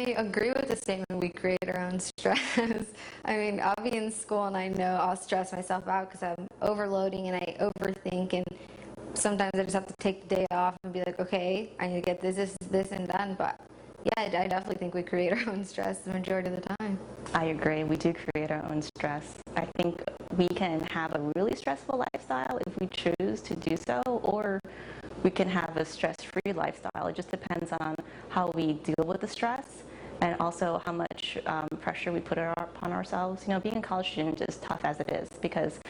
I agree with the statement, we create our own stress. I mean, I'll be in school and I know I'll stress myself out because I'm overloading and I overthink, and sometimes I just have to take the day off and be like, okay, I need to get this and done. But yeah, I definitely think we create our own stress the majority of the time. I agree. We do create our own stress. I think we can have a really stressful lifestyle if we choose to do so, or we can have a stress-free lifestyle. It just depends on how we deal with the stress and also how much pressure we put upon ourselves. You know, being a college student is tough as it is because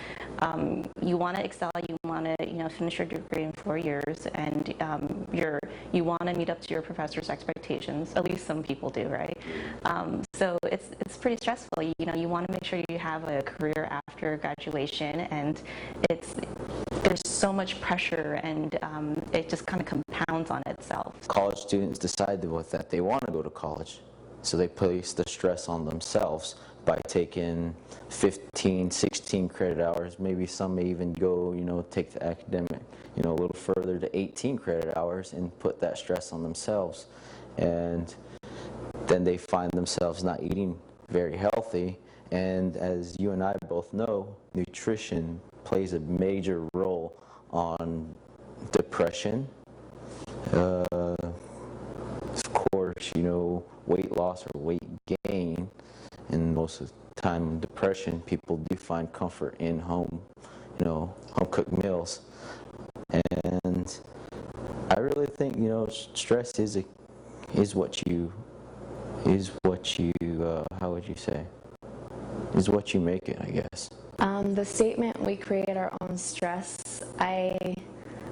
you want to excel, you want to finish your degree in 4 years, and you want to meet up to your professor's expectations. At least some people do, right? So it's pretty stressful. You want to make sure you have a career after graduation, and there's so much pressure, and it just kind of compounds on itself. College students decide that they want to go to college, so they place the stress on themselves by taking 15, 16 credit hours. Maybe some may even go, take the academic, a little further to 18 credit hours and put that stress on themselves. And then they find themselves not eating very healthy. And as you and I both know, nutrition plays a major role on depression, of course, weight loss or weight gain, and most of the time depression, people do find comfort in home cooked meals. And I really think, stress is what you how would you say, is what you make it, I guess. The statement, we create our own stress, I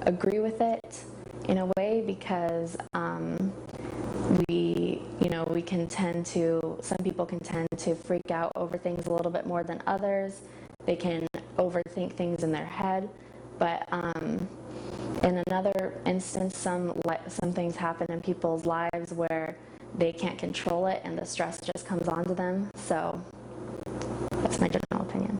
agree with it in a way because some people can tend to freak out over things a little bit more than others. They can overthink things in their head, but in another instance, some things happen in people's lives where they can't control it and the stress just comes onto them. So that's my general opinion.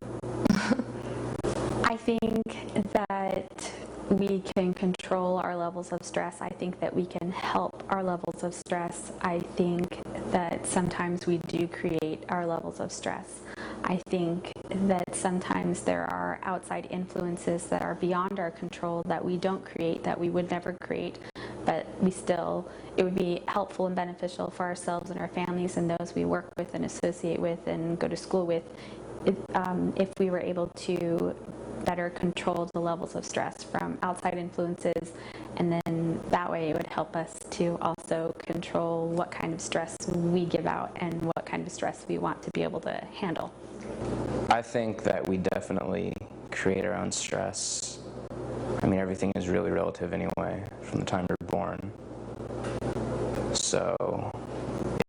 I think that we can control our levels of stress. I think that we can help our levels of stress. I think that sometimes we do create our levels of stress. I think that sometimes there are outside influences that are beyond our control that we don't create, that we would never create, but it would be helpful and beneficial for ourselves and our families and those we work with and associate with and go to school with if we were able to better control the levels of stress from outside influences, and then that way it would help us to also control what kind of stress we give out and what kind of stress we want to be able to handle. I think that we definitely create our own stress. I mean, everything is really relative anyway, from the time you're born. So